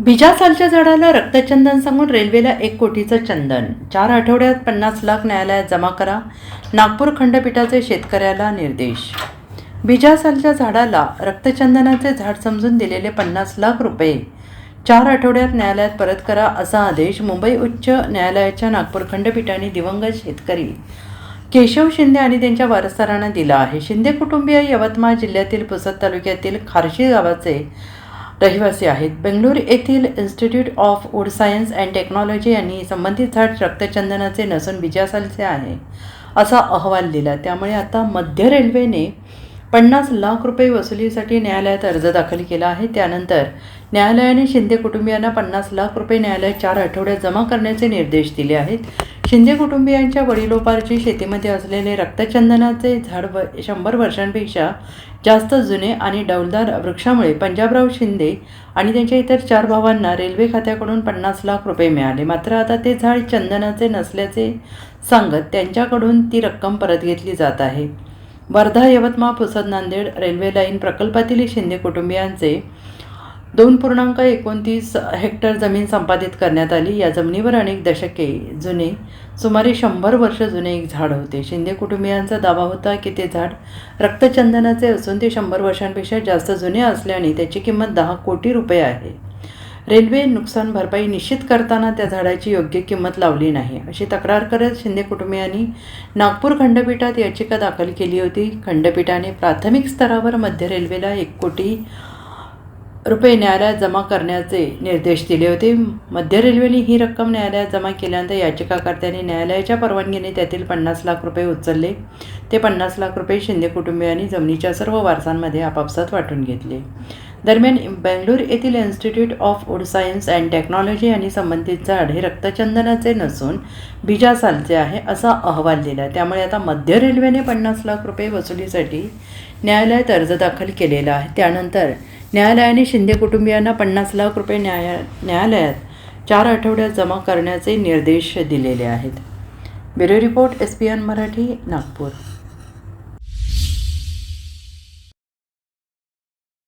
बिजासालच्या झाडाला रक्तचंदन सांगून रेल्वेला 1 कोटीचं चंदन. 4 आठवड्यात 50 लाख न्यायालयात जमा करा. नागपूर खंडपीठाचे शेतकऱ्याला निर्देश. बिजासालच्या झाडाला रक्तचंदनाचे झाड समजून दिलेले 50 लाख रुपये 4 आठवड्यात न्यायालयात परत करा, असा आदेश मुंबई उच्च न्यायालयाच्या नागपूर खंडपीठाने दिवंगत शेतकरी केशव शिंदे आणि त्यांच्या वारसदारांना दिला आहे. शिंदे कुटुंबीय यवतमाळ जिल्ह्यातील पुसद तालुक्यातील खारशी गावाचे रहिवासी आहेत. बेंगळुरू येथील institute of wood science and technology यांनी संबंधित झाड रक्तचंदनाचे नसून बिजासालचे आहे असा अहवाल दिला. त्यामुळे आता मध्य रेल्वेने 50 लाख रुपये वसुलीसाठी न्यायालयात अर्ज दाखल केला आहे. त्यानंतर न्यायालयाने शिंदे कुटुंबियांना 50 लाख रुपये न्यायालयात 4 आठवड्यात जमा करण्याचे निर्देश दिले आहेत. शिंदे कुटुंबियांच्या वडिलोपार्जित शेतीमध्ये असलेले रक्तचंदनाचे झाड 100 वर्षांपेक्षा जास्त जुने आणि डौलदार वृक्षामुळे पंजाबराव शिंदे आणि त्यांच्या इतर 4 भावांना रेल्वे खात्याकडून 50 लाख रुपये मिळाले. मात्र आता ते झाड चंदनाचे नसल्याचे सांगत त्यांच्याकडून ती रक्कम परत घेतली जात आहे. वर्धा यवतमाळ पुसद नांदेड रेल्वे लाईन प्रकल्पातील शिंदे कुटुंबियांचे 2.29 हेक्टर जमीन संपादित करण्यात आली. या जमिनीवर अनेक दशके जुने सुमारे 100 वर्ष जुने एक झाड होते. शिंदे कुटुंबियांचा दावा होता की ते झाड रक्तचंदनाचे असून ते 100 वर्षांपेक्षा जास्त जुने असल्याने त्याची किंमत 10 कोटी रुपये आहे. रेल्वे नुकसान भरपाई निश्चित करताना त्या झाडाची योग्य किंमत लावली नाही, अशी तक्रार करत शिंदे कुटुंबियांनी नागपूर खंडपीठात याचिका दाखल केली होती. खंडपीठाने प्राथमिक स्तरावर मध्य रेल्वेला 1 कोटी रुपये न्यायालयात जमा करण्याचे निर्देश दिले होते. मध्य रेल्वेने ही रक्कम न्यायालयात जमा केल्यानंतर याचिकाकर्त्यांनी न्यायालयाच्या परवानगीने त्यातील 50 लाख रुपये उचलले. ते 50 लाख रुपये शिंदे कुटुंबियांनी जमिनीच्या सर्व वारसांमध्ये आपापसात वाटून घेतले. दरम्यान बेंगळुरू येथील institute of wood science and technology यांनी संबंधित झाड हे रक्तचंदनाचे नसून बिजासालचे आहे असा अहवाल दिला. त्यामुळे आता मध्य रेल्वेने 50 लाख रुपये वसुलीसाठी न्यायालयात अर्ज दाखल केलेला आहे. त्यानंतर न्यायालयाने शिंदे कुटुंबियांना 50 लाख रुपये न्यायालयात 4 आठवड्यात जमा करण्याचे निर्देश दिलेले आहेत. Bureau report SPN Marathi, Nagpur.